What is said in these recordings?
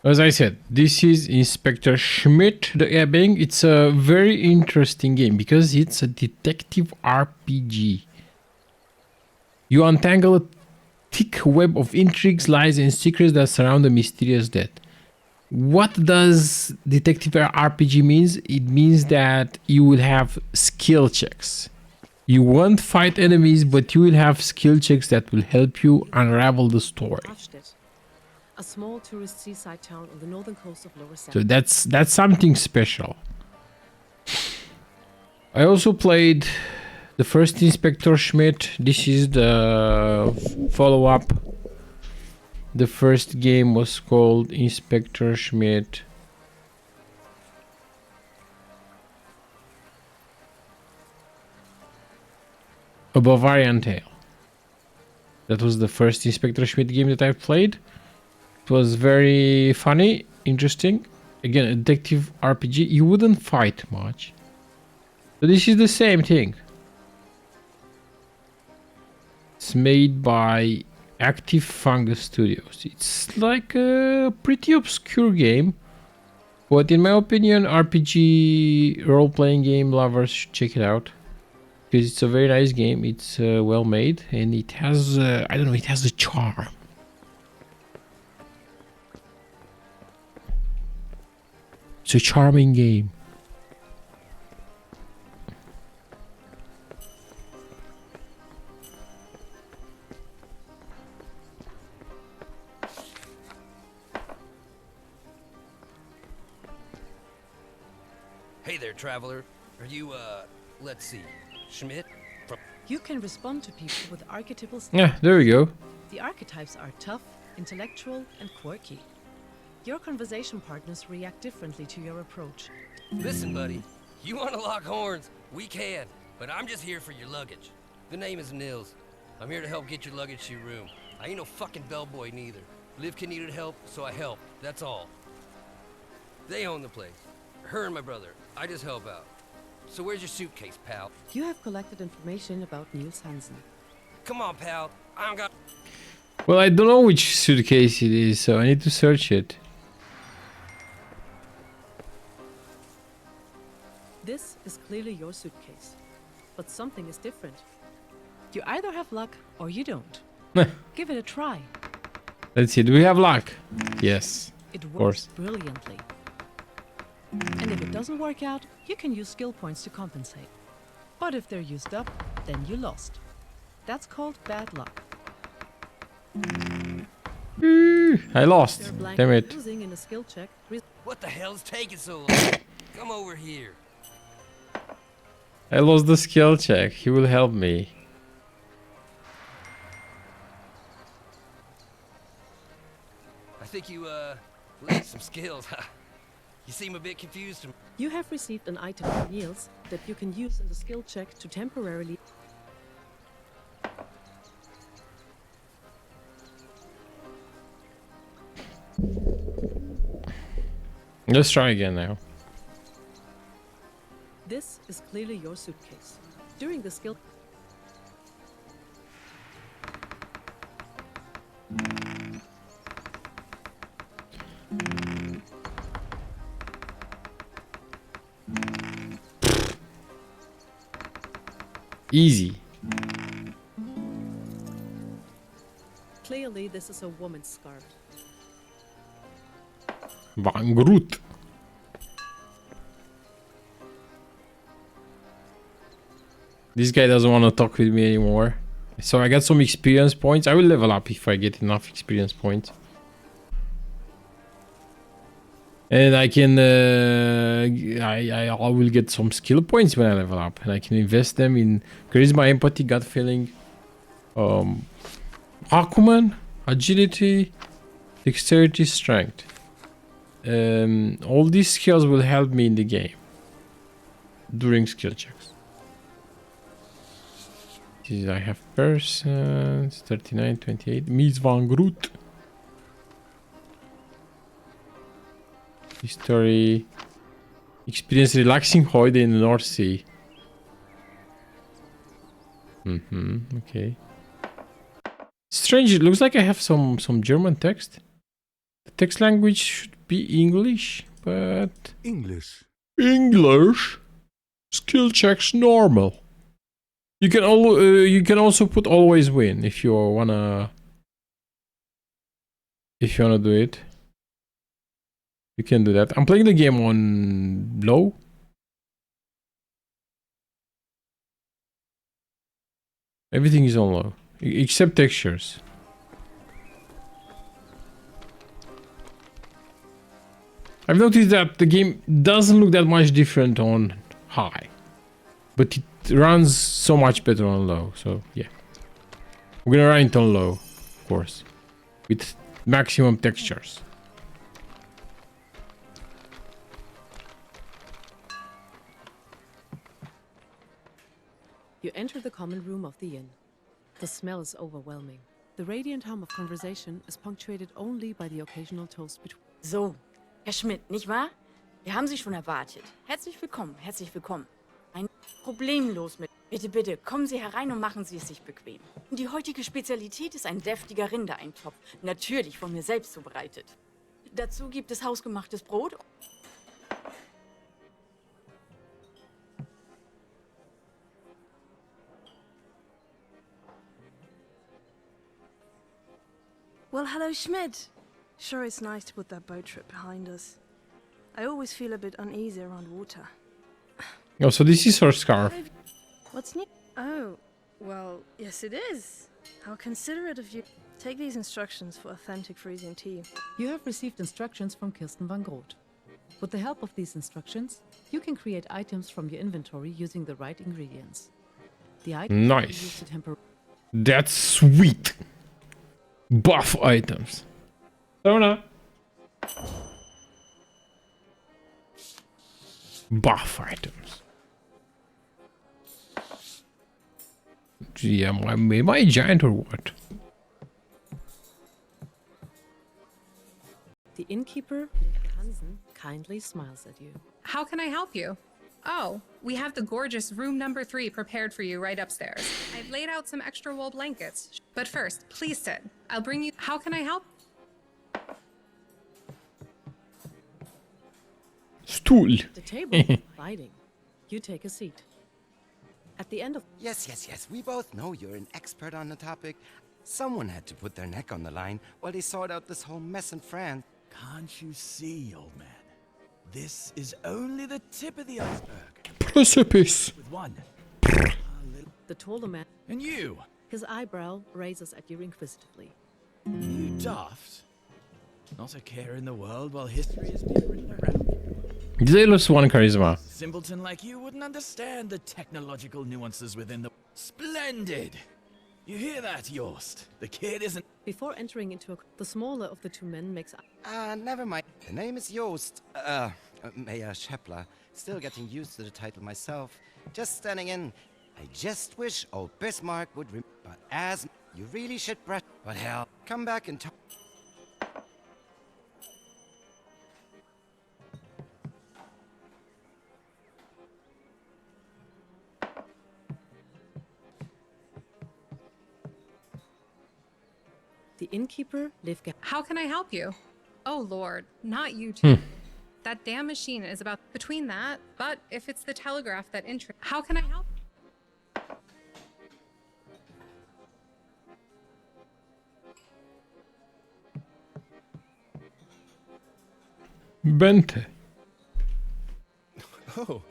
As I said, this is Inspector Schmidt, the Ebbing. It's a very interesting game because it's a detective RPG. You untangle a thick web of intrigues, lies, and secrets that surround a mysterious death. What does detective RPG means? It means that you will have skill checks. You won't fight enemies, but you will have skill checks that will help you unravel the story. A small tourist seaside town on the northern coast of Lower South. So that's something special. I also played the first Inspector Schmidt. This is the follow-up. The first game was called Inspector Schmidt. A Bavarian Tale. That was the first Inspector Schmidt game that I've played. It was very funny, interesting. Again, a detective RPG. You wouldn't fight much. But this is the same thing. It's made by Active Fungus Studios. It's like a pretty obscure game. But in my opinion, RPG role-playing game lovers should check it out. Because it's a very nice game. It's well made. And it has, I don't know, it has a charm. It's a charming game. Hey there, traveler. Are you, let's see, Schmidt? You can respond to people with archetypal styles. Yeah, there we go. The archetypes are tough, intellectual, and quirky. Your conversation partners react differently to your approach. Listen, buddy. You want to lock horns? We can. But I'm just here for your luggage. The name is Nils. I'm here to help get your luggage to your room. I ain't no fucking bellboy neither. Livkin needed help, so I helped. That's all. They own the place. Her and my brother. I just help out. So where's your suitcase, pal? You have collected information about Niels Hansen. Come on, pal. I don't got... Well, I don't know which suitcase it is, so I need to search it. This is clearly your suitcase. But something is different. You either have luck or you don't. Give it a try. Let's see, do we have luck? Yes. It Of works course. brilliantly. And if it doesn't work out, you can use skill points to compensate. But if they're used up, then you lost. That's called bad luck. I lost. Your blank Damn it. losing in a skill check. What the hell's taking so long? Come over here. I lost the skill check. He will help me. I think you, lacked some skills. You seem a bit confused. You have received an item from Niels that you can use in the skill check to temporarily... Let's try again now. This is clearly your suitcase. During the skill... Easy. Clearly, this is a woman's scarf. Van Groot. This guy doesn't want to talk with me anymore. So I got some experience points. I will level up if I get enough experience points. And I can, I will get some skill points when I level up. And I can invest them in charisma, empathy, gut feeling, acumen, agility, dexterity, strength. All these skills will help me in the game during skill checks. I have persons, 39, 28, Mies van Groot. History. Experience relaxing holiday in the North Sea. Okay. Strange, it looks like I have some German text. The Text language should be English, but English. English. Skill checks normal. You can also put always win if you wanna do it. You can do that. I'm playing the game on low. Everything is on low except textures. I've noticed that the game doesn't look that much different on high, but it runs so much better on low. So yeah, we're gonna run it on low, of course, with maximum textures. You enter the common room of the inn. The smell is overwhelming. The radiant hum of conversation is punctuated only by the occasional toast between. So, Herr Schmidt, nicht wahr? Wir haben Sie schon erwartet. Herzlich willkommen, herzlich willkommen. Ein problemlos mit. Bitte, bitte, kommen Sie herein und machen Sie es sich bequem. Die heutige Spezialität ist ein deftiger Rindereintopf. Natürlich von mir selbst zubereitet. Dazu gibt es hausgemachtes Brot. Well, hello, Schmidt. Sure, it's nice to put that boat trip behind us. I always feel a bit uneasy around water. Oh, so this is her scarf. What's new? Oh, well, yes it is. How considerate of you. Take these instructions for authentic Frisian tea. You have received instructions from Kirsten van Groot. With the help of these instructions, you can create items from your inventory using the right ingredients. The items can be used Nice. to temper. That's sweet. Buff items. Sona. Buff items. Gee, am I a giant or what? The innkeeper, Hansen, kindly smiles at you. How can I help you? Oh, we have the gorgeous room number 3 prepared for you right upstairs. I've laid out some extra wool blankets. But first, please sit. I'll bring you. How can I help? Stool. The table is inviting. You take a seat. At the end of Yes, yes, yes. We both know you're an expert on the topic. Someone had to put their neck on the line while they sort out this whole mess in France. Can't you see, old man? This is only the tip of the iceberg. Precipice. With one. the taller man, And you? his eyebrow raises at you inquisitively. You daft? Not a care in the world while history is being written around. Zealous one charisma. Simpleton like you wouldn't understand the technological nuances within the... Splendid! You hear that, Jost? The kid isn't... Before entering into the smaller of the two men makes Never mind. The name is Jost. Mayor Schepler. Still getting used to the title myself. Just standing in. I just wish old Bismarck would but as you really should brush. But hell, come back and talk. the innkeeper Livke. How can I help you? Oh, Lord, not you two. That damn machine is about between that, but if it's the telegraph that Intrigue, how can I help? Bente. Oh,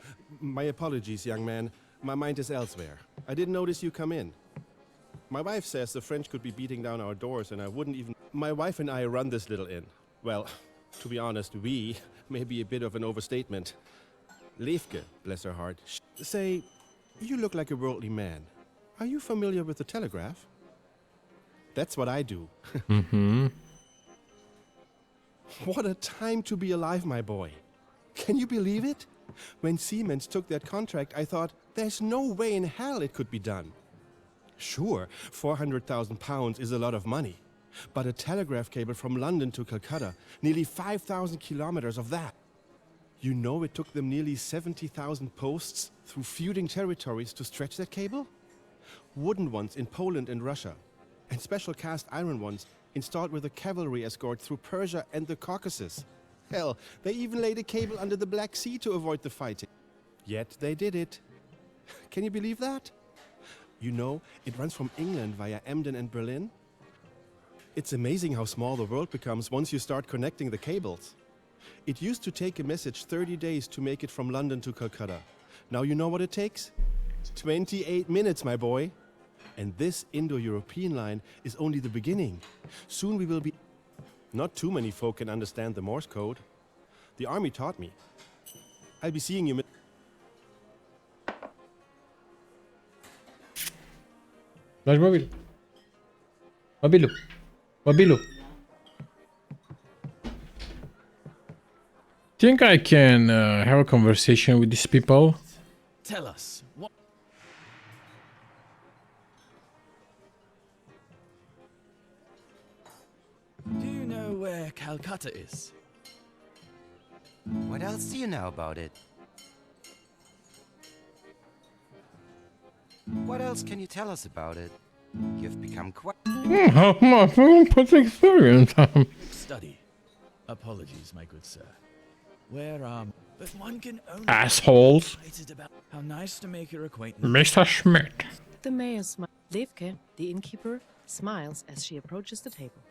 my apologies, young man. My mind is elsewhere. I didn't notice you come in. My wife says the French could be beating down our doors and I wouldn't even... My wife and I run this little inn. Well, to be honest, we may be a bit of an overstatement. Levke, bless her heart. Say, you look like a worldly man. Are you familiar with the telegraph? That's what I do. What a time to be alive, my boy. Can you believe it? When Siemens took that contract, I thought, there's no way in hell it could be done. Sure, 400,000 pounds is a lot of money. But a telegraph cable from London to Calcutta, nearly 5,000 kilometers of that. You know it took them nearly 70,000 posts through feuding territories to stretch that cable? Wooden ones in Poland and Russia, and special cast iron ones installed with a cavalry escort through Persia and the Caucasus. Hell, they even laid a cable under the Black Sea to avoid the fighting. Yet they did it. Can you believe that? You know, it runs from England via Emden and Berlin. It's amazing how small the world becomes once you start connecting the cables. It used to take a message 30 days to make it from London to Calcutta. Now you know what it takes? 28 minutes, my boy. And this Indo-European line is only the beginning. Soon we will be... Not too many folk can understand the Morse code. The army taught me. I'll be seeing you... Daj mobil. Mobilu. Mobilu. Think I can have a conversation with these people? Tell us, what... Do you know where Calcutta is? What else do you know about it? What else can you tell us about it? You've become quite... Put experience. Study. Apologies, my good sir. Where but one can only... Assholes. About how nice to make your acquaintance. Mr. Schmidt. The mayor smiles. Levke, the innkeeper, smiles as she approaches the table.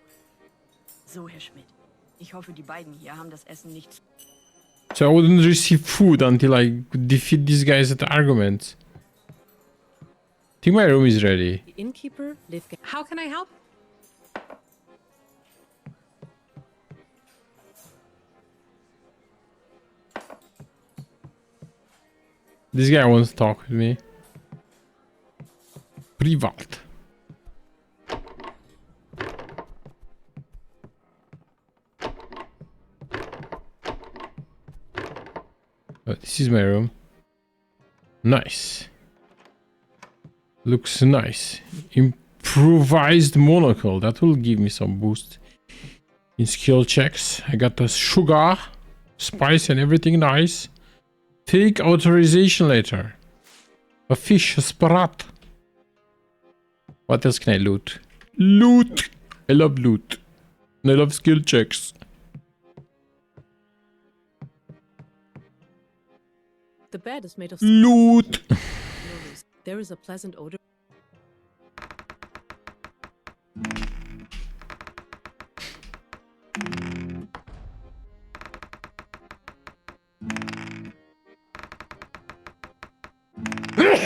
So, Herr Schmidt. Ich hoffe, die beiden hier haben das Essen nicht... So I wouldn't receive food until I defeat these guys at arguments. I think my room is ready. The innkeeper, Levke. How can I help? This guy wants to talk with me. Privat. Oh, this is my room. Nice. Looks nice. Improvised monocle. That will give me some boost in skill checks. I got the sugar, spice and everything nice. Take authorization letter. A fish, a sprat. What else can I loot? Loot! I love loot. And I love skill checks. The bed is made of Loot! There is a pleasant odor.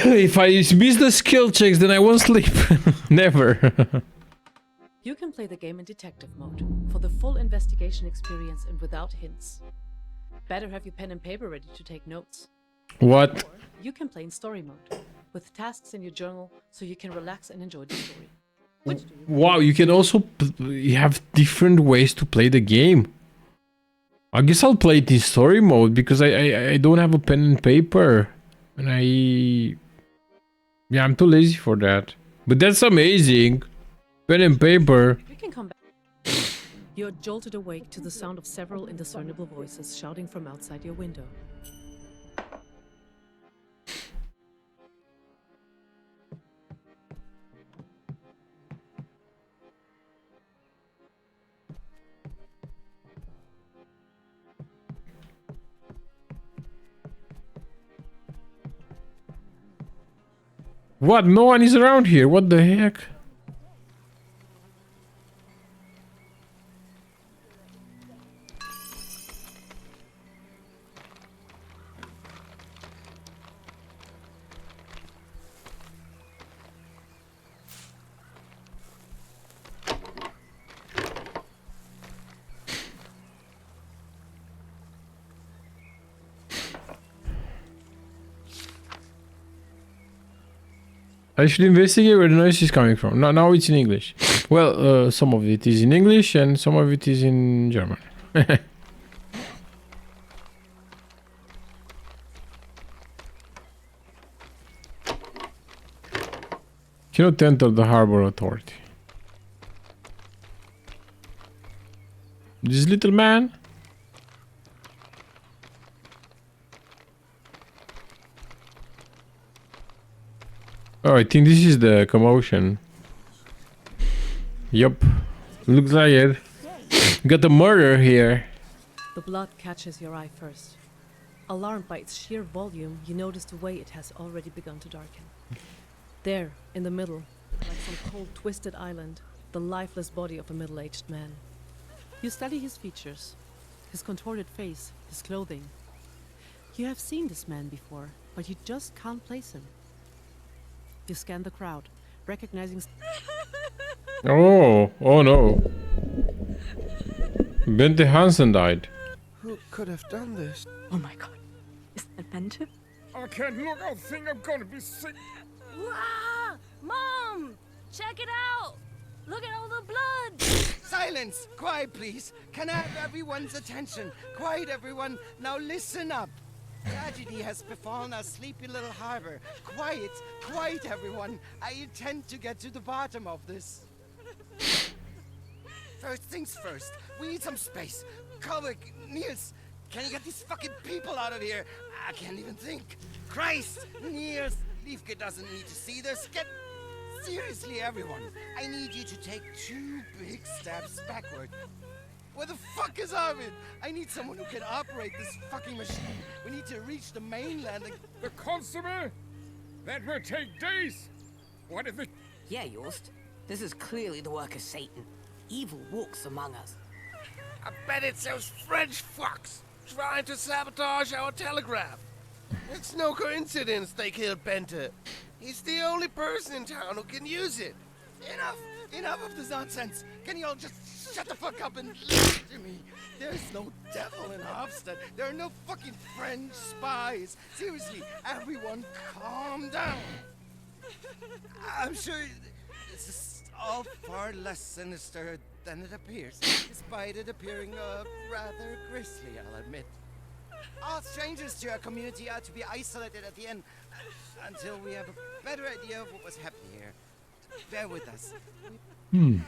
If I miss the skill checks, then I won't sleep. Never. You can play the game in detective mode for the full investigation experience and without hints. Better have your pen and paper ready to take notes. What? Or you can play in story mode with tasks in your journal so you can relax and enjoy the story. Which do you Wow, you can also have different ways to play the game. I guess I'll play it in story mode because I don't have a pen and paper. And yeah, I'm too lazy for that. But that's amazing. Pen and paper. We can come back. You're jolted awake to the sound of several indiscernible voices shouting from outside your window. What? No one is around here. What the heck? I should investigate where the noise is coming from. Now it's in English. Well, some of it is in English and some of it is in German. Cannot enter the harbor authority. This little man. Oh, I think this is the commotion. Yup. Looks like it. We got the murder here. The blood catches your eye first. Alarmed by its sheer volume, you notice the way it has already begun to darken. There, in the middle, like some cold, twisted island, the lifeless body of a middle-aged man. You study his features, his contorted face, his clothing. You have seen this man before, but you just can't place him. You scan the crowd, recognizing... Oh no. Bente Hansen died. Who could have done this? Oh my god. Is that Bente? I can't look, I think I'm gonna be sick. Wow! Mom! Check it out! Look at all the blood! Silence! Quiet, please. Can I have everyone's attention? Quiet, everyone. Now listen up. Tragedy has befallen our sleepy little harbor. Quiet, quiet, everyone. I intend to get to the bottom of this. First things first, we need some space. Kovic, Niels, can you get these fucking people out of here? I can't even think. Christ, Niels, Liefke doesn't need to see this. Seriously, everyone, I need you to take 2 big steps backward. Where the fuck is Arvid? I need someone who can operate this fucking machine. We need to reach the mainland. The constable? That will take days. What if it... Yeah, Jost. This is clearly the work of Satan. Evil walks among us. I bet it's those French fucks trying to sabotage our telegraph. It's no coincidence they killed Bente. He's the only person in town who can use it. Enough of this nonsense. Can you all just shut the fuck up and listen to me? There's no devil in Hofstad. There are no fucking French spies. Seriously, everyone calm down. I'm sure this is all far less sinister than it appears, despite it appearing rather grisly, I'll admit. All strangers to our community are to be isolated at the end until we have a better idea of what was happening here. Bear with us.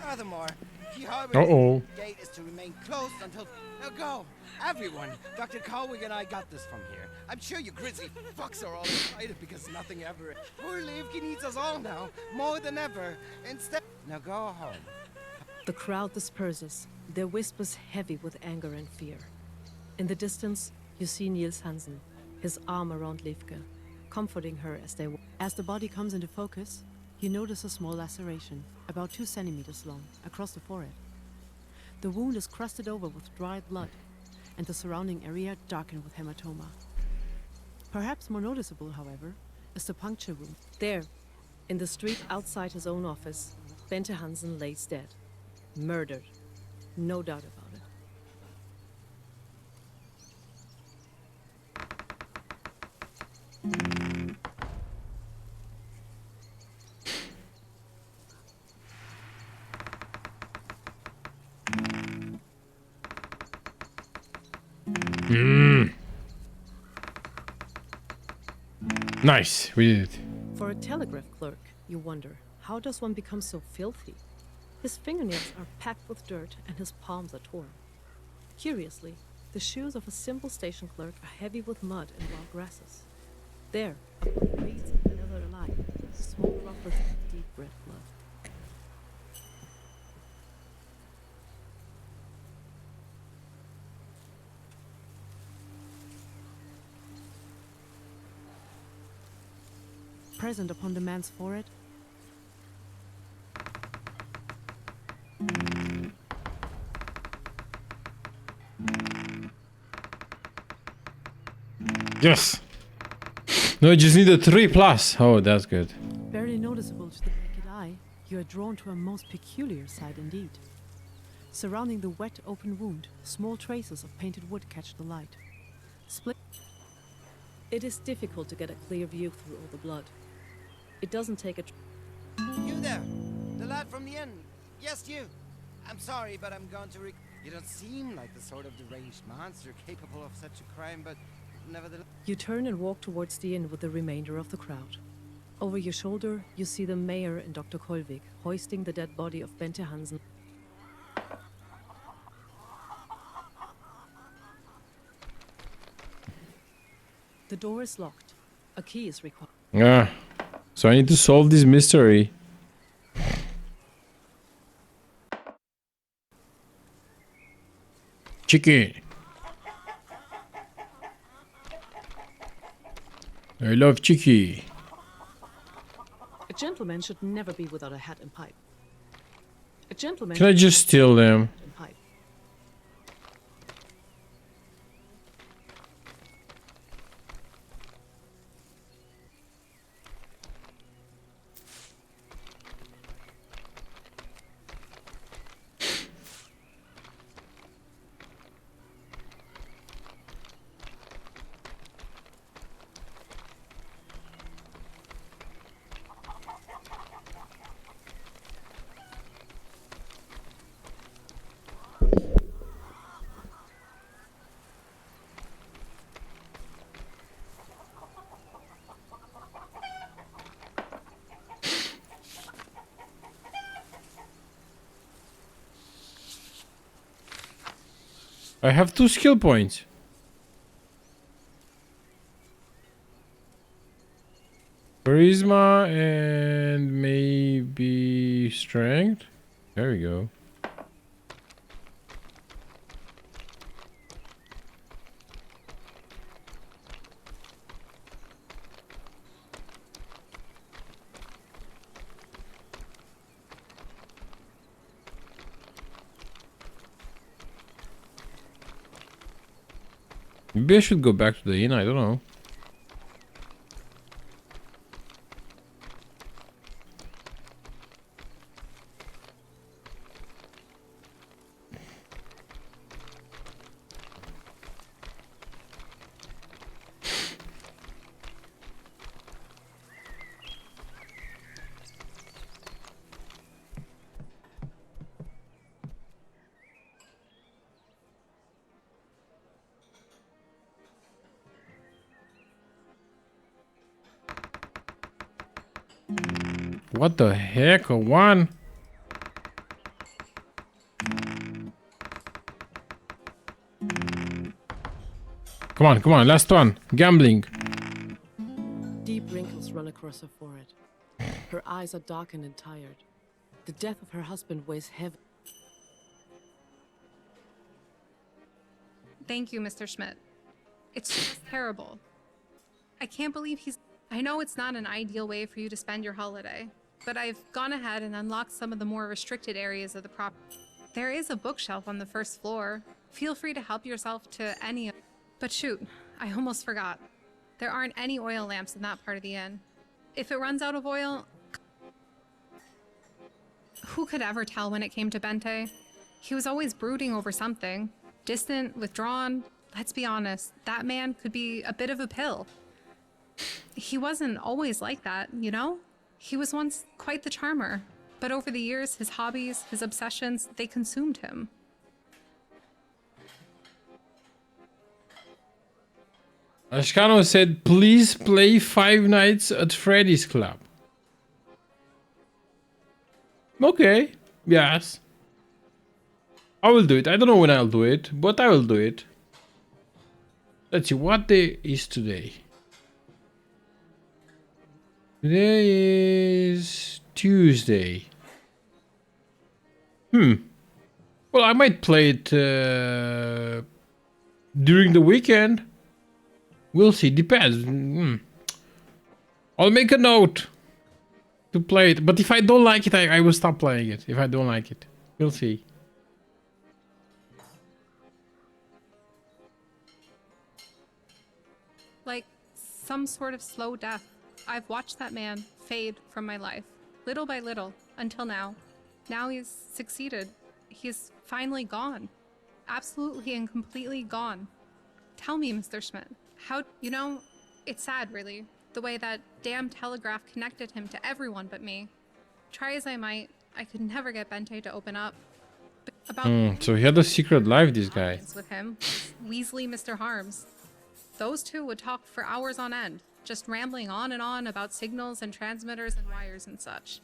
Furthermore, the harbor gate is to remain closed until... Now go! Everyone! Dr. Colwig and I got this from here. I'm sure you grizzly fucks are all excited because nothing ever... Poor Lievke needs us all now, more than ever. Instead... Now go home. The crowd disperses, their whispers heavy with anger and fear. In the distance, you see Niels Hansen, his arm around Lievke, comforting her as they walk. As the body comes into focus, you notice a small laceration, about 2 centimeters long, across the forehead. The wound is crusted over with dried blood, and the surrounding area darkened with hematoma. Perhaps more noticeable, however, is the puncture wound. There, in the street outside his own office, Bente Hansen lays dead. Murdered. No doubt about it. Nice, we did it. For a telegraph clerk, you wonder, how does one become so filthy? His fingernails are packed with dirt and his palms are torn. Curiously, the shoes of a simple station clerk are heavy with mud and wild grasses. There, upon the reeds and another alive, small droplets of deep red blood. Present upon the man's forehead, Yes. No, I just need a 3+. Oh, that's good. very noticeable to the naked eye, you are drawn to a most peculiar sight indeed. Surrounding the wet, open wound, small traces of painted wood catch the light. Split. It is difficult to get a clear view through all the blood. It doesn't take a... You there! The lad from the inn! Yes, you! I'm sorry, but I'm going to You don't seem like the sort of deranged monster capable of such a crime, but nevertheless... You turn and walk towards the inn with the remainder of the crowd. Over your shoulder, you see the mayor and Dr. Kolvig hoisting the dead body of Bente Hansen. The door is locked. A key is required. Yeah. So I need to solve this mystery. Chicken. I love chicken. A gentleman should never be without a hat and pipe. A gentleman. Can I just steal them? and pipe. I have 2 skill points. Charisma and maybe strength. There we go. Maybe I should go back to the inn, I don't know. What the heck? A 1? Come on, last one. Gambling. Deep wrinkles run across her forehead. Her eyes are darkened and tired. The death of her husband weighs heavy. Thank you, Mr. Schmidt. It's just terrible. I can't believe he's... I know it's not an ideal way for you to spend your holiday, but I've gone ahead and unlocked some of the more restricted areas of the property. There is a bookshelf on the first floor. Feel free to help yourself to any of... But shoot, I almost forgot. There aren't any oil lamps in that part of the inn. If it runs out of oil... Who could ever tell when it came to Bente? He was always brooding over something. Distant, withdrawn. Let's be honest, that man could be a bit of a pill. He wasn't always like that, you know? He was once quite the charmer, but over the years, his hobbies, his obsessions, they consumed him. Ashkano said, please play Five Nights at Freddy's Club. Okay, yes. I will do it. I don't know when I'll do it, but I will do it. Let's see, what day is today? Today is Tuesday. Well, I might play it during the weekend. We'll see. Depends. I'll make a note to play it. But if I don't like it, I will stop playing it. If I don't like it. We'll see. Like some sort of slow death. I've watched that man fade from my life, little by little, until now. Now he's succeeded. He's finally gone. Absolutely and completely gone. Tell me, Mr. Schmidt, how... You know, it's sad, really, the way that damn telegraph connected him to everyone but me. Try as I might, I could never get Bente to open up. About so he had a secret life, this guy. with him, Weasley, Mr. Harms. Those two would talk for hours on end, just rambling on and on about signals and transmitters and wires and such.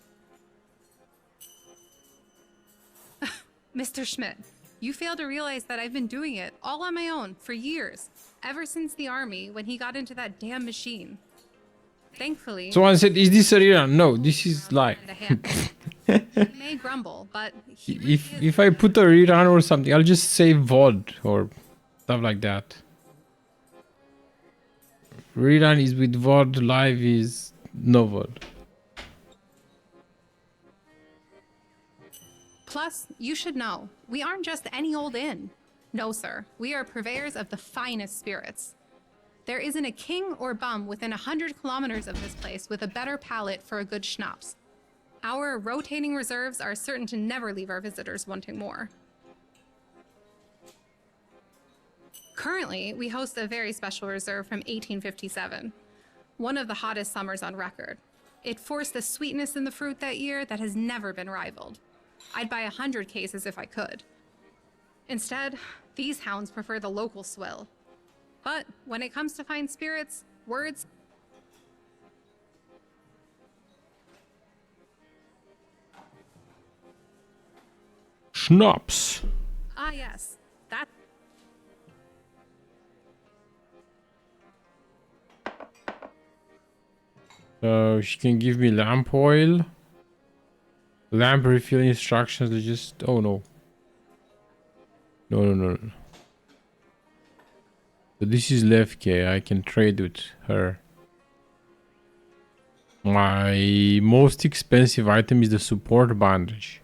Mr. Schmidt, you fail to realize that I've been doing it all on my own for years, ever since the army when he got into that damn machine. Thankfully... Someone said, is this a real? No, this is live. He may grumble, but he really If I put a rerun or something, I'll just say VOD or stuff like that. Rerun is with VOD, live is no VOD. Plus, you should know, we aren't just any old inn. No, sir. We are purveyors of the finest spirits. There isn't a king or bum within 100 kilometers of this place with a better palate for a good schnapps. Our rotating reserves are certain to never leave our visitors wanting more. Currently, we host a very special reserve from 1857, one of the hottest summers on record. It forced a sweetness in the fruit that year that has never been rivaled. I'd buy 100 cases if I could. Instead, these hounds prefer the local swill. But when it comes to fine spirits, words... Schnapps. Ah, yes. That... So she can give me lamp oil. Lamp refill instructions. They just... Oh no. No. So this is Levke. I can trade with her. My most expensive item is the support bandage.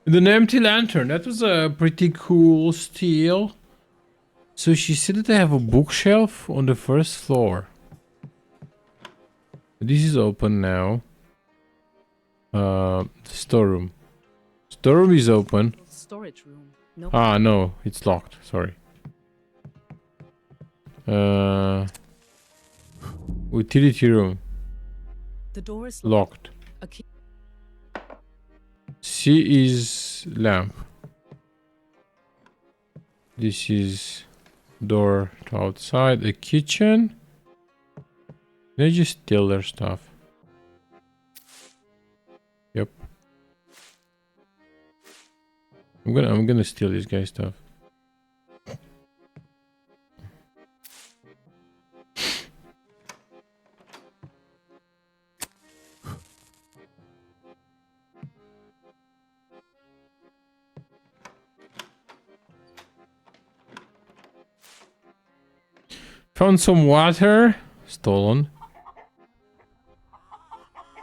And an empty lantern. That was a pretty cool steal. So she said that I have a bookshelf on the first floor. This is open now. The storeroom. Storeroom is open. Storage room. No. Ah, no, it's locked. Sorry. Utility room. The door is Locked. A key. C is lamp. This is door to outside. The kitchen. They just steal their stuff. Yep. I'm gonna steal this guy's stuff. Found some water. Stolen.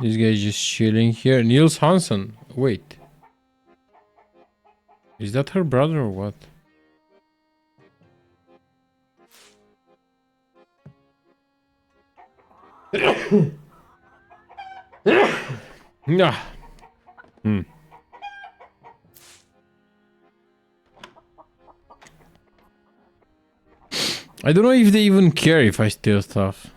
This guy's just chilling here. Niels Hansen. Wait. Is that her brother or what? Nah. I don't know if they even care if I steal stuff.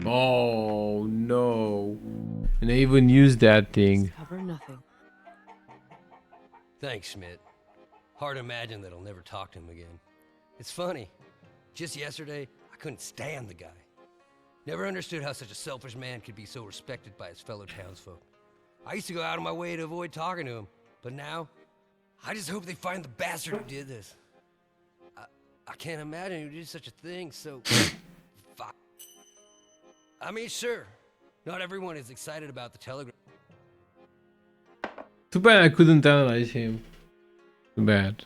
Oh no. And I even used that thing. Cover nothing. Thanks, Schmidt. Hard to imagine that I'll never talk to him again. It's funny. Just yesterday, I couldn't stand the guy. Never understood how such a selfish man could be so respected by his fellow townsfolk. I used to go out of my way to avoid talking to him, but now, I just hope they find the bastard who did this. I can't imagine who did such a thing, so... Fuck. I mean, sure, not everyone is excited about the telegram. Too bad I couldn't analyze him. Too bad.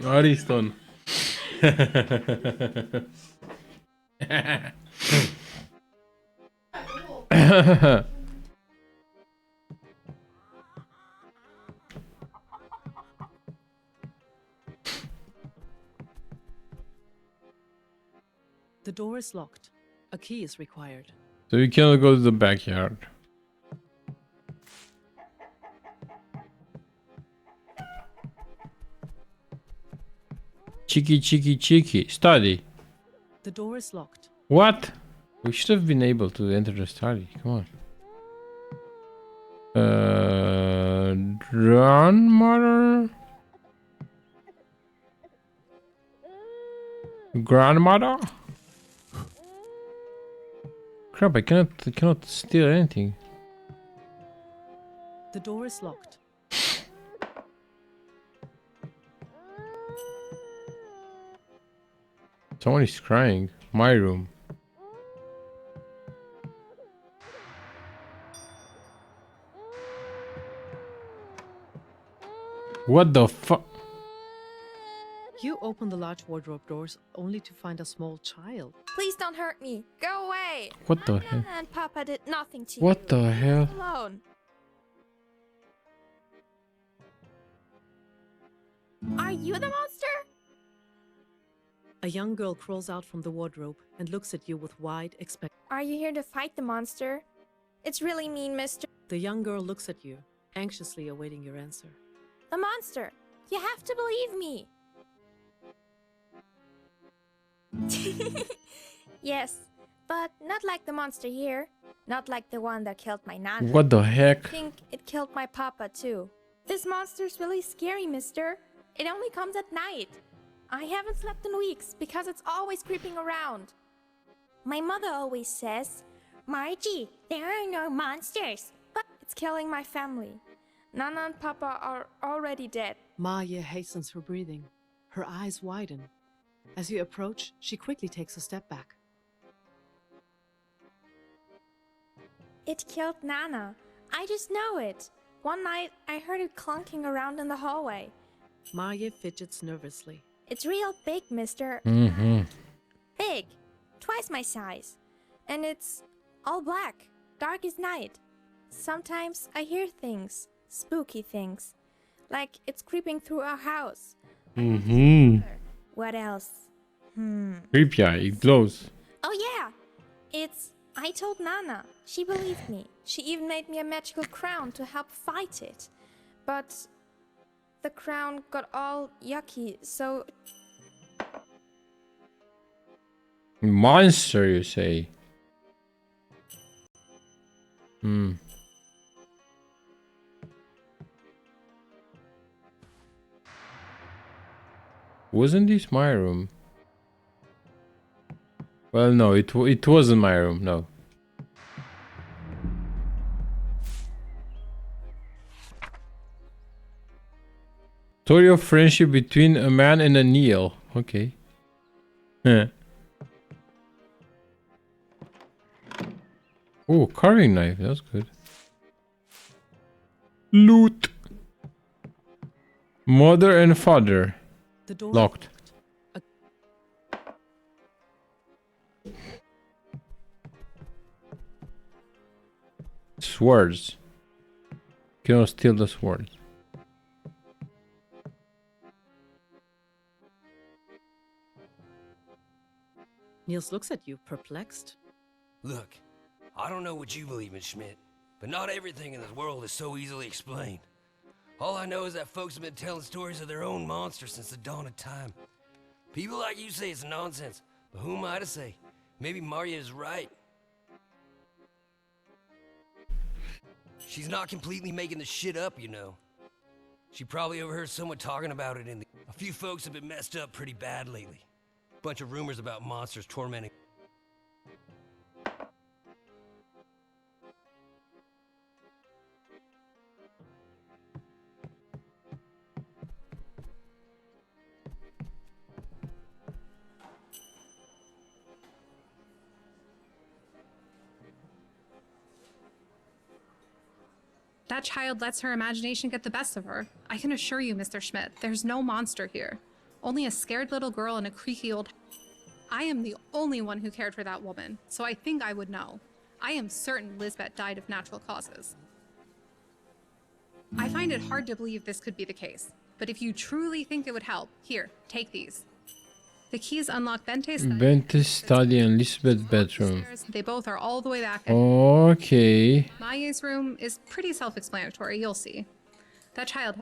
Ariston. The door is locked. A key is required. So you cannot go to the backyard. Cheeky. Study. The door is locked. What? We should have been able to enter the study. Come on. Grandmother? Grandmother? Crap, I cannot steal anything. The door is locked. Someone is crying. My room. What the fuck? You open the large wardrobe doors only to find a small child. Please don't hurt me. Go away. What the My hell? Nana and Papa did nothing to you. What the hell? Alone. Are you the monster? A young girl crawls out from the wardrobe and looks at you with wide expect. Are you here to fight the monster? It's really mean, mister. The young girl looks at you, anxiously awaiting your answer. The monster. You have to believe me. Yes, but not like the monster here. Not like the one that killed my nana. What the heck? I think it killed my papa too. This monster's really scary, mister. It only comes at night. I haven't slept in weeks because it's always creeping around. My mother always says, Margie, there are no monsters. But it's killing my family. Nana and Papa are already dead. Maya hastens her breathing. Her eyes widen. As you approach, she quickly takes a step back. It killed Nana. I just know it. One night, I heard it clunking around in the hallway. Maya fidgets nervously. It's real big, mister. Big. Twice my size. And it's all black. Dark as night. Sometimes I hear things. Spooky things. Like it's creeping through our house. What else? Creepy eye, it glows. Oh yeah! I told Nana. She believed me. She even made me a magical crown to help fight it. But the crown got all yucky, so... Monster, you say? Wasn't this my room? Well, no, it wasn't my room, no. Story of friendship between a man and a Neil. Okay. Oh, carving knife, that's good. Loot. Mother and father. The door Locked. Swords. Cannot steal the swords. Niels looks at you, perplexed. Look, I don't know what you believe in, Schmidt, but not everything in this world is so easily explained. All I know is that folks have been telling stories of their own monsters since the dawn of time. People like you say it's nonsense, but who am I to say? Maybe Maria is right. She's not completely making the shit up, you know. She probably overheard someone talking about it in the... A few folks have been messed up pretty bad lately. Bunch of rumors about monsters tormenting... That child lets her imagination get the best of her. I can assure you, Mr. Schmidt, there's no monster here. Only a scared little girl in a creaky old... I am the only one who cared for that woman, so I think I would know. I am certain Lisbeth died of natural causes. I find it hard to believe this could be the case, but if you truly think it would help, here, take these. The keys unlock Bente's study. Bente's study and Lisbeth's bedroom. They both are all the way back. Okay. Maya's room is pretty self-explanatory, you'll see. That child...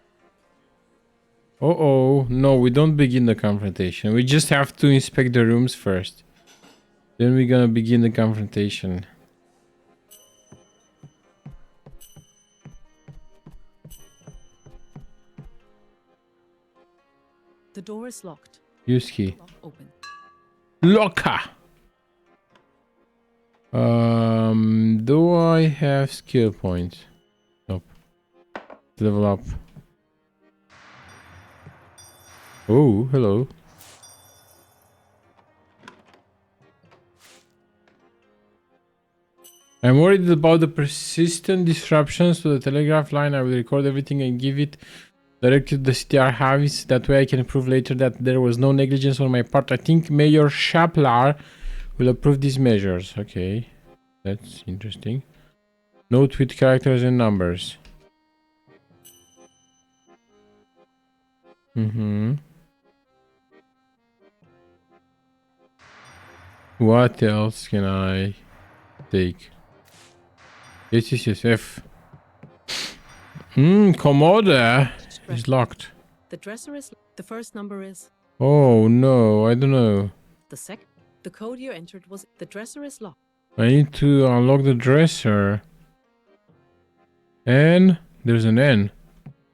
Uh-oh. No, we don't begin the confrontation. We just have to inspect the rooms first. Then we're gonna begin the confrontation. The door is locked. Use key. Lock open. Locker! Do I have skill points? Nope. Level up. Oh, hello. I'm worried about the persistent disruptions to the telegraph line. I will record everything and give it directly to the CTR Harvis. That way I can prove later that there was no negligence on my part. I think Mayor Shaplar will approve these measures. Okay, that's interesting. Note with characters and numbers. What else can I take? Yes, F. Commode is locked. The dresser is... The first number is... Oh no, I don't know. The second... The code you entered was... The dresser is locked. I need to unlock the dresser. N? There's an N.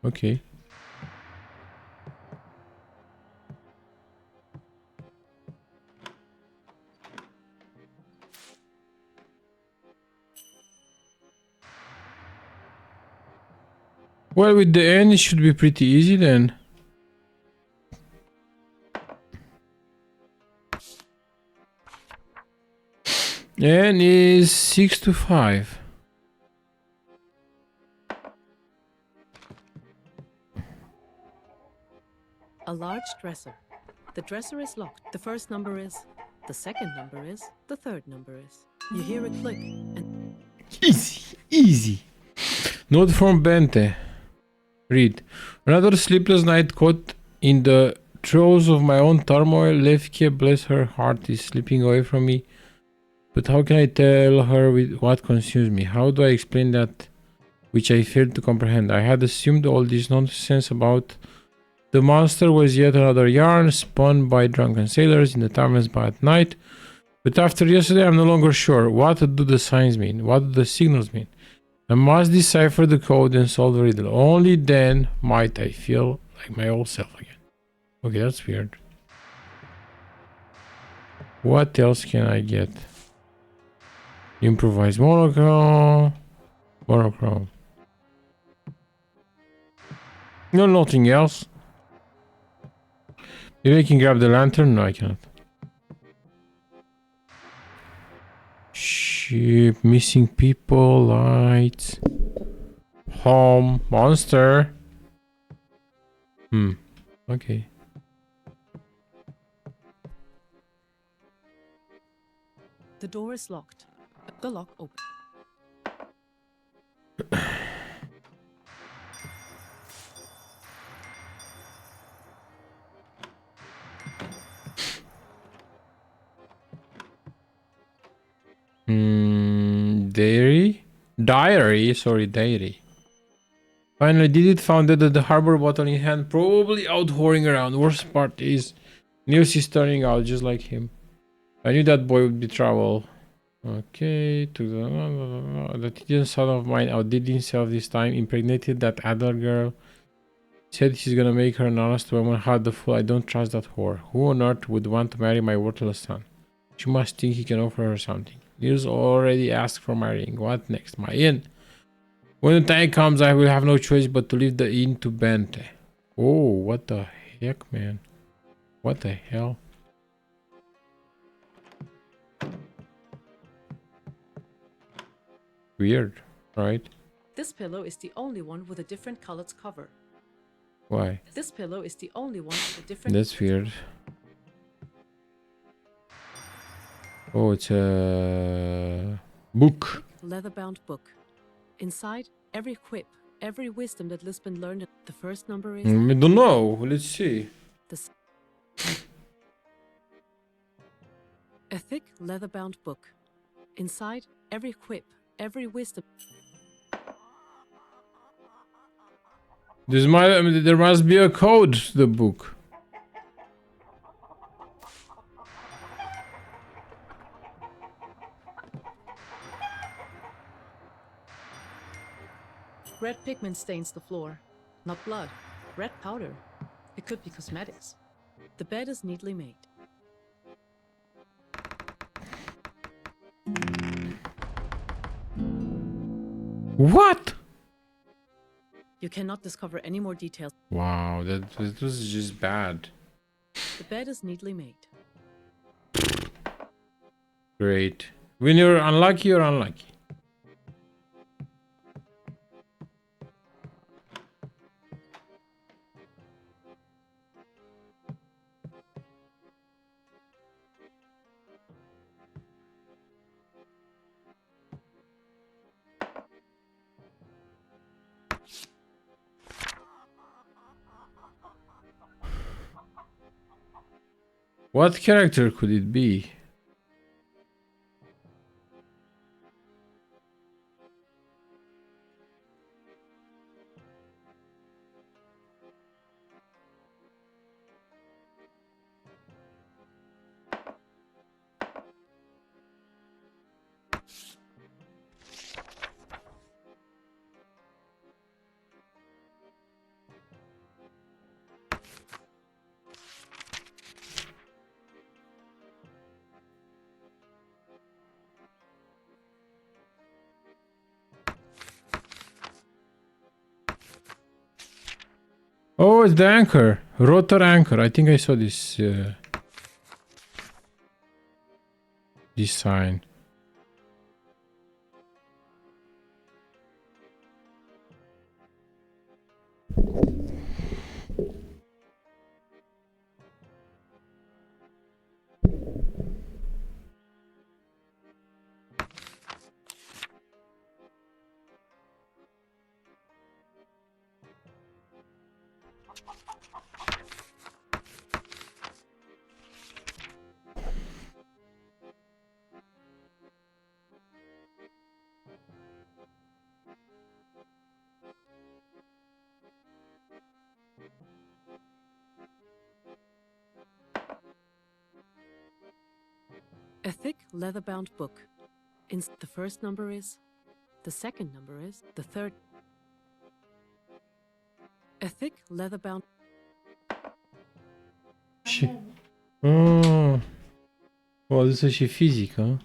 Okay. Well, with the N, it should be pretty easy then. N is 6 to 5. A large dresser. The dresser is locked. The first number is... The second number is... The third number is... You hear a click and... Easy, easy. Note from Bente. Read. Another sleepless night caught in the throes of my own turmoil. Levke, bless her heart, is slipping away from me. But how can I tell her what consumes me? How do I explain that which I failed to comprehend? I had assumed all this nonsense about the monster was yet another yarn spun by drunken sailors in the taverns by at night. But after yesterday, I'm no longer sure. What do the signs mean? What do the signals mean? I must decipher the code and solve the riddle. Only then might I feel like my old self again. Okay, that's weird. What else can I get? Improvise monochrome. Monochrome. No, nothing else. Maybe I can grab the lantern? No, I cannot. Ship, missing people, lights, home, monster. Okay. The door is locked. The lock open. Diary. Finally did it, found that the harbor bottle in hand, probably out whoring around. Worst part is, Niels is turning out just like him. I knew that boy would be trouble. Okay, the tedious son of mine outdid himself this time, impregnated that adult girl. Said he's gonna make her an honest woman. How the fool, I don't trust that whore. Who on earth would want to marry my worthless son? She must think he can offer her something. Niels already asked for my ring. What next? My inn. When the time comes, I will have no choice but to leave the inn to Bente. Oh, what the heck, man? What the hell? Weird, right? This pillow is the only one with a different colored cover. Why? This pillow is the only one with a different... That's weird. Oh, it's a Book. Leather-bound book. Inside, every quip, every wisdom that Lisbon learned. The first number is I don't know. Let's see. a thick leather-bound book. Inside, every quip, every wisdom. There must be a code to the book. Red pigment stains the floor. Not blood. Red powder. It could be cosmetics. The bed is neatly made. What? You cannot discover any more details. Wow, that was just bad. The bed is neatly made. Great. When you're unlucky, you're unlucky. What character could it be? Oh, it's the anchor. Rotor anchor. I think I saw this this sign. A thick leather-bound book. The first number is. The second number is. The third. A thick leather-bound. Oh. Oh, dit is je fysiek, hè?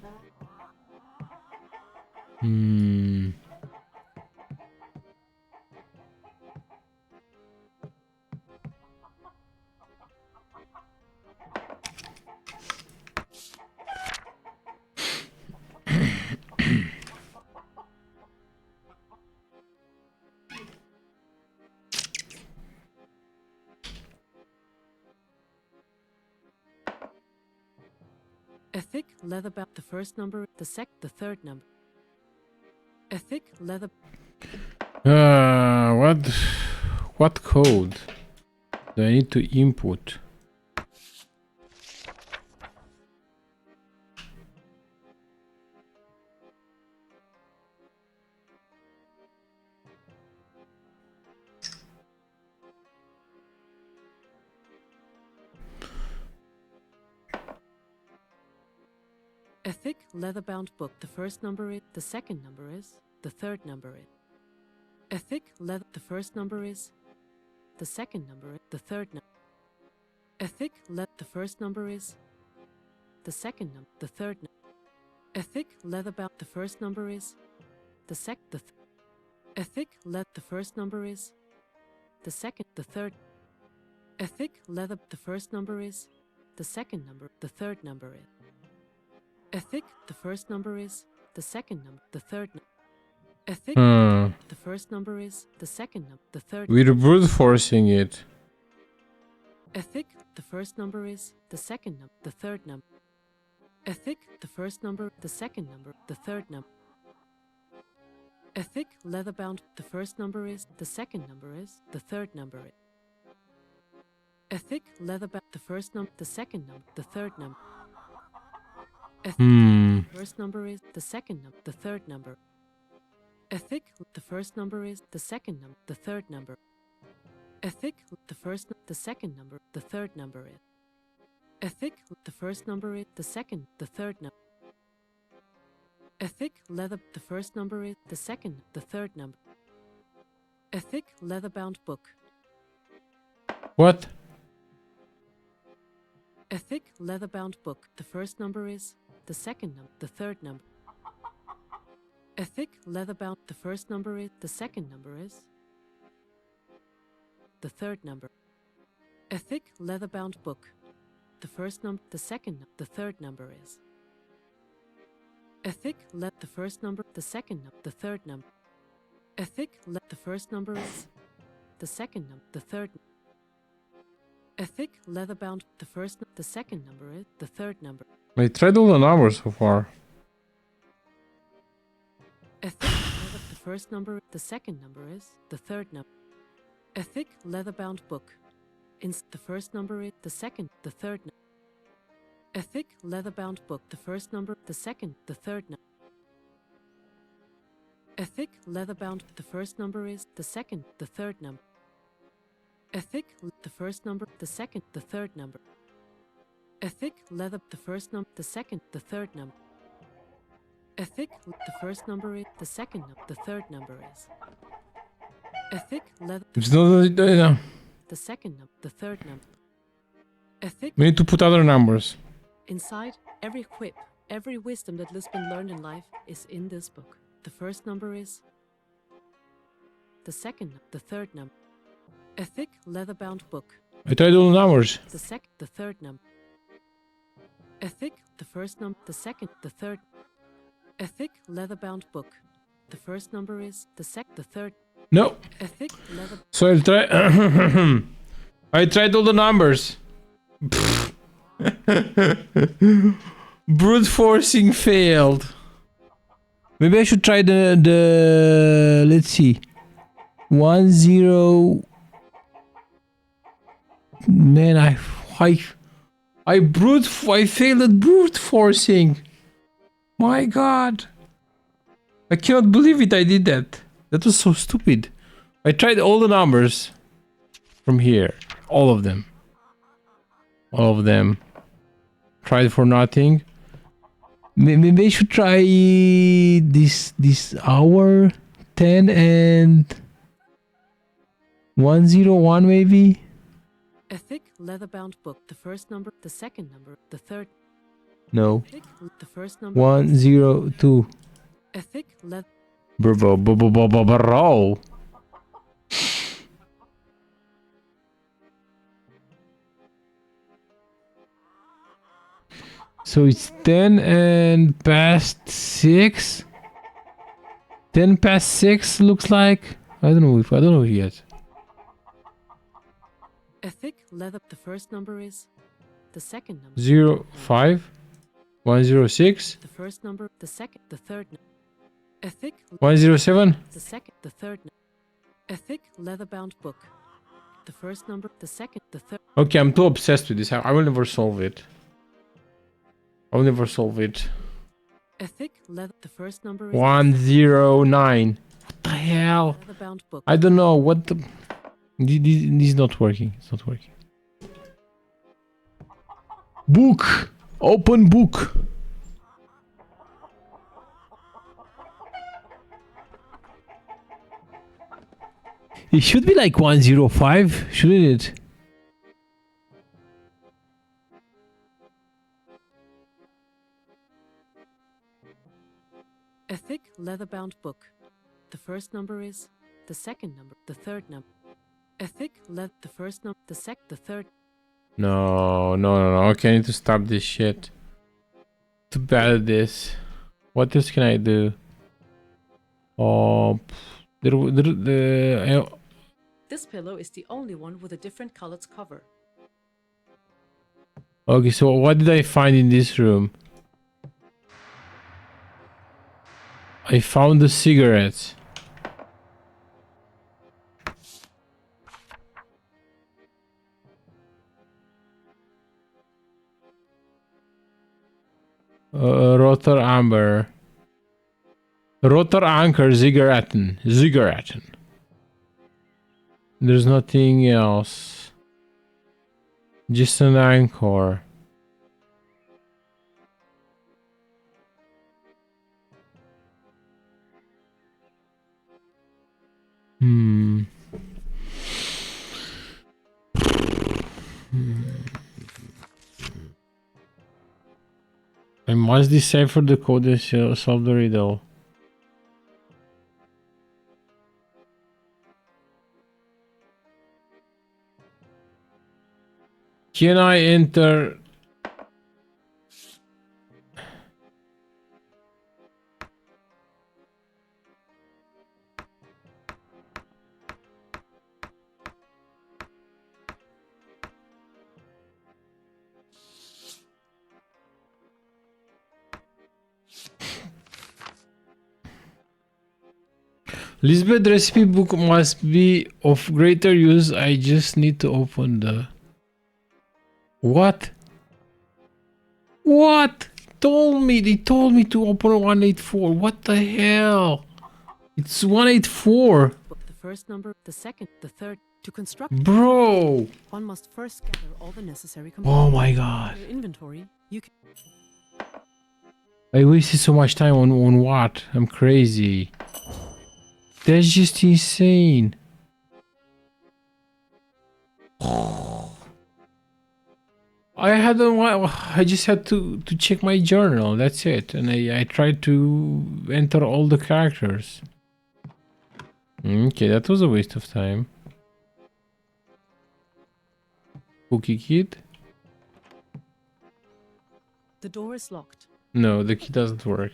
A thick leather-bound. The first number. The third number. A thick leather. What code do I need to input? A thick leather-bound book. The first number is. The second number is. The third number is. A thick leather. The first number is. The second number is. The third number. A thick leather. The first number is. The second number. The third number. A thick leather-bound. The first number is. The a thick leather. The first number is. The second. The third. A thick leather. The first number is. The second number. The third number is. A thick. The first number is. The second number. The third number. A thick. The first number is. The second number. The third. We're brute forcing it. A thick. The first number is. The second number. The third number. A thick. The first number. The second number. The third number. A thick leather-bound. The first number is. The second number is. The third number is. A thick leather-bound. The first number. The second number. The third number. A thick. The first number is. The second number. The third number. A thick. The first number is. The second number. The third number. A thick. The first. The second number. The third number is. A thick. The first number is. The second. The third number. A thick leather. The first number is. The second. The third number. A thick leather-bound book. What? A thick leather-bound book. The first number is. The second number. The third number. A thick leather-bound. The first number is. The second number is. The third number. A thick leather-bound book. The first number. The second. The third number is. A thick the first number. The second. The third number. A thick the first number is. The second. The third. A thick leather-bound. The first. The second number is. The third number. I tried all the numbers so far. A thick leather. The first number. The second number is. The third number. A thick leather-bound book. The first number is. The second. The third number. A thick leather-bound book. The first number. The second. The third number. A thick leather-bound. The first number is. The second. The third number. A thick. The first number. The second. The third number. A thick leather. The first number. The second. The third number. A thick. The first number is. The second. The third number is. A thick leather. It's not. The second. The third number. A thick. We need to put other numbers. Inside, every quip, every wisdom that Lisbon learned in life is in this book. The first number is. The second. The third number. A thick leather-bound book. I tried all the numbers. The second. The third number. A thick. The first number. The second. The third. A thick leather-bound book. The first number is. The second. The third. No. A thick leather. So I'll try. I tried all the numbers. Brute forcing failed. Maybe I should try the let's see. 10. Man, I failed at brute forcing. My God. I cannot believe it. I did that. That was so stupid. I tried all the numbers from here. All of them. All of them. Tried for nothing. Maybe I should try this hour 10 and 101 maybe. A thick leather-bound book. The first number. The second number. The third. No. The first number. 102. A thick leather. Bro. So it's 10 and past 6. 10 past 6 looks like. I don't know yet. A thick leather. The first number is. The second number. 05 106. The first number. The second. The third. A thick. 107. The second. The third. A thick leather-bound book. The first number. The second. The third. Okay, I'm too obsessed with this. I will never solve it. I'll never solve it. A thick leather. The first number is 109. What the hell? Leather-bound book. I don't know what the. This is not working. It's not working. Book. Open book. It should be like 105, shouldn't it? A thick leather-bound book. The first number is. The second number. The third number. A thick leather. The first number. The second. The third. No. Okay, I need to stop this shit. Too bad at this. What else can I do? Oh, This pillow is the only one with a different colored cover. Okay, so what did I find in this room? I found the cigarettes. Rotor Amber. Rotor Anchor Zigguratten. There's nothing else. Just an anchor. I must decipher the code and solve the riddle. Can I enter? Lisbeth recipe book must be of greater use. I just need to open the... What? What? They told me to open 184. What the hell? It's 184. The first number, the second, the third. To construct, Bro. one must first gather all the necessary Oh components. my god. In your inventory, you can. I wasted so much time on what? I'm crazy. That's just insane. I just had to check my journal. That's it. And I tried to enter all the characters. Okay, that was a waste of time. Cookie kid? The door is locked. No, the key doesn't work.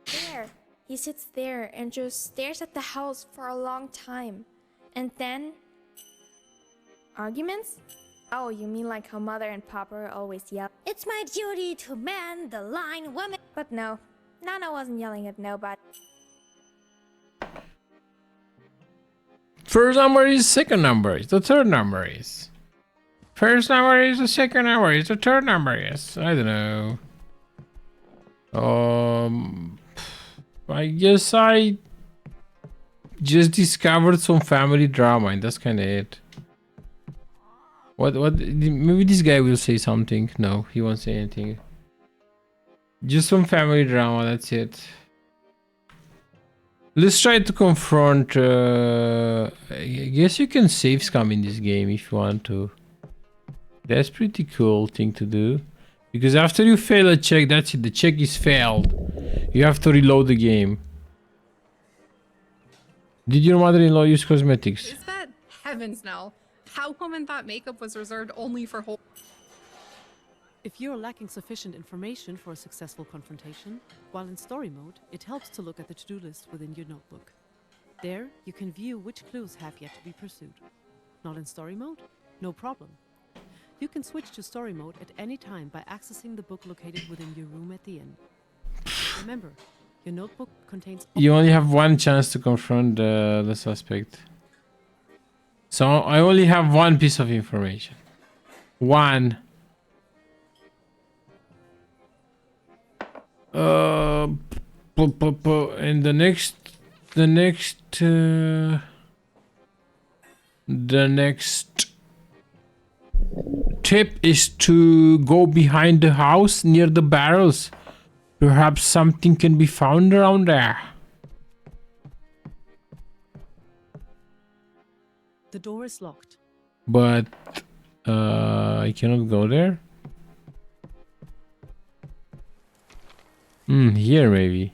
There. He sits there and just stares at the house for a long time. And then... Arguments? Oh, you mean like how Mother and Papa always yell, "It's my duty to man the line, woman." But no, Nana wasn't yelling at nobody. First number is, second number is, the third number is. First number is, the second number is, the third number is. I don't know. I guess I just discovered some family drama and that's kind of it. What, maybe this guy will say something. No, he won't say anything. Just some family drama, that's it. Let's try to confront, I guess you can save scum in this game if you want to. That's pretty cool thing to do. Because after you fail a check, that's it, the check is failed. You have to reload the game. Did your mother-in-law use cosmetics? Is that heavens no? How woman thought makeup was reserved only for whole. If you're lacking sufficient information for a successful confrontation, while in story mode, it helps to look at the to-do list within your notebook. There, you can view which clues have yet to be pursued. Not in story mode? No problem. You can switch to story mode at any time by accessing the book located within your room at the inn. Remember, your notebook contains... You only have one chance to confront the suspect. So I only have one piece of information. One. And the next tip is to go behind the house near the barrels. Perhaps something can be found around there. The door is locked. But I cannot go there. Here maybe.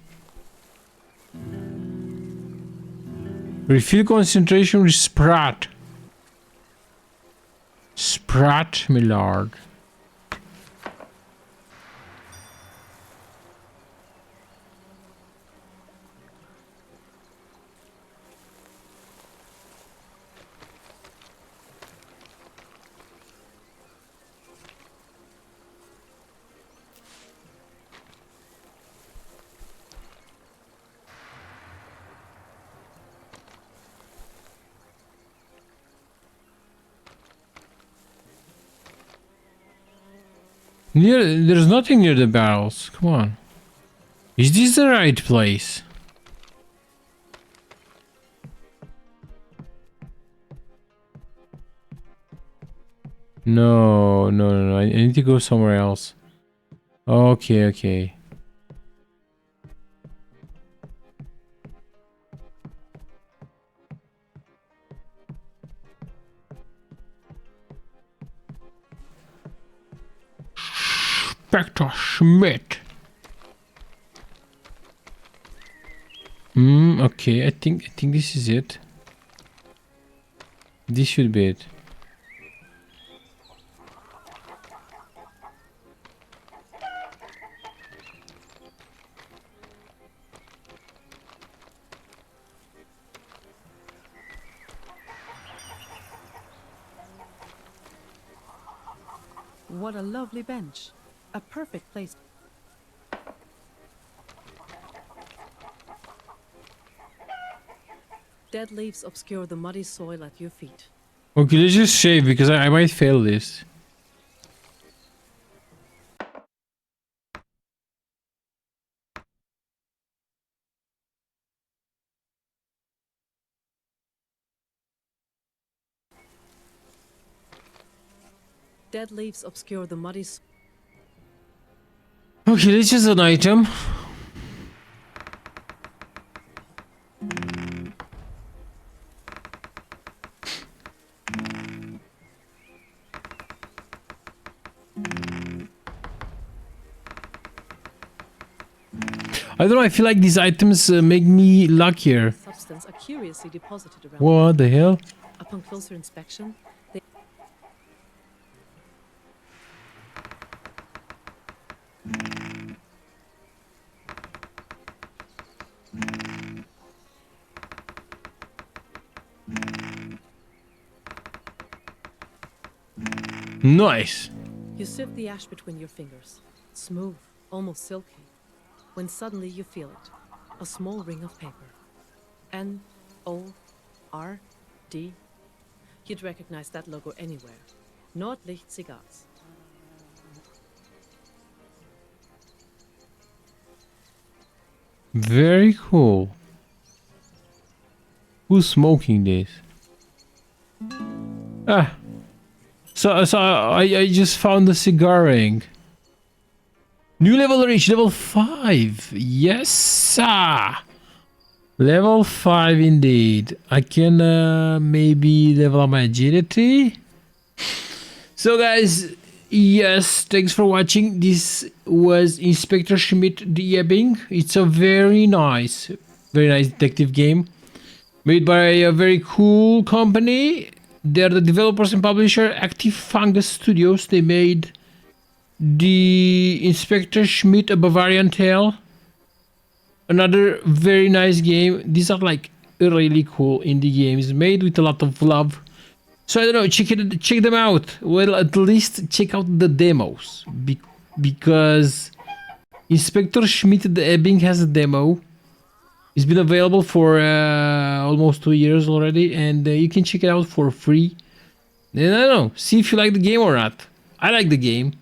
Refill concentration with Sprat. Sprat, my lord. There's nothing near the barrels. Come on. Is this the right place? No. I need to go somewhere else. Okay. Inspector Schmidt. Okay, I think this is it. This should be it. What a lovely bench. A perfect place. Dead leaves obscure the muddy soil at your feet. Okay, let's just save because I might fail this. Dead leaves obscure the muddy soil. Okay, this is an item. I don't know, I feel like these items make me luckier. Substance are curiously deposited around. What the hell? Upon closer inspection, they Nice. You sift the ash between your fingers. Smooth, almost silky. When suddenly you feel it. A small ring of paper. N-O-R-D. You'd recognize that logo anywhere. Nordlicht Cigars. Very cool. Who's smoking this? Ah. So I just found the cigar ring. New level reached, level 5. Yes, sir. Level 5 indeed. I can maybe level up my agility. So guys, yes, thanks for watching. This was Inspector Schmidt the Ebbing. It's a very nice detective game made by a very cool company. They're the developers and publisher, Active Fungus Studios. They made the Inspector Schmidt, A Bavarian Tale. Another very nice game. These are like really cool indie games made with a lot of love. So I don't know, check them out. Well, at least check out the demos. Because Inspector Schmidt the Ebbing has a demo. It's been available for almost 2 years already, and you can check it out for free. And I don't know, see if you like the game or not. I like the game.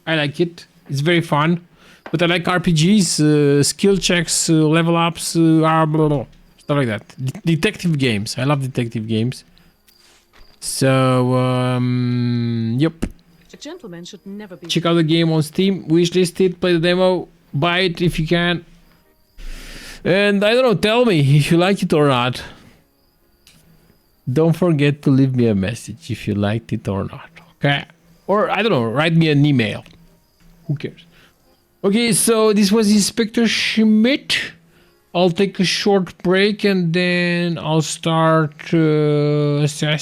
I like it. It's very fun. But I like RPGs, skill checks, level ups, stuff like that. Detective games. I love detective games. So, yep. A gentleman should never be. Check out the game on Steam. Wishlist it, play the demo, buy it if you can. And I don't know, tell me if you like it or not. Don't forget to leave me a message if you liked it or not, okay? Or, I don't know, write me an email. Who cares? Okay, so this was Inspector Schmidt. I'll take a short break and then I'll start assessing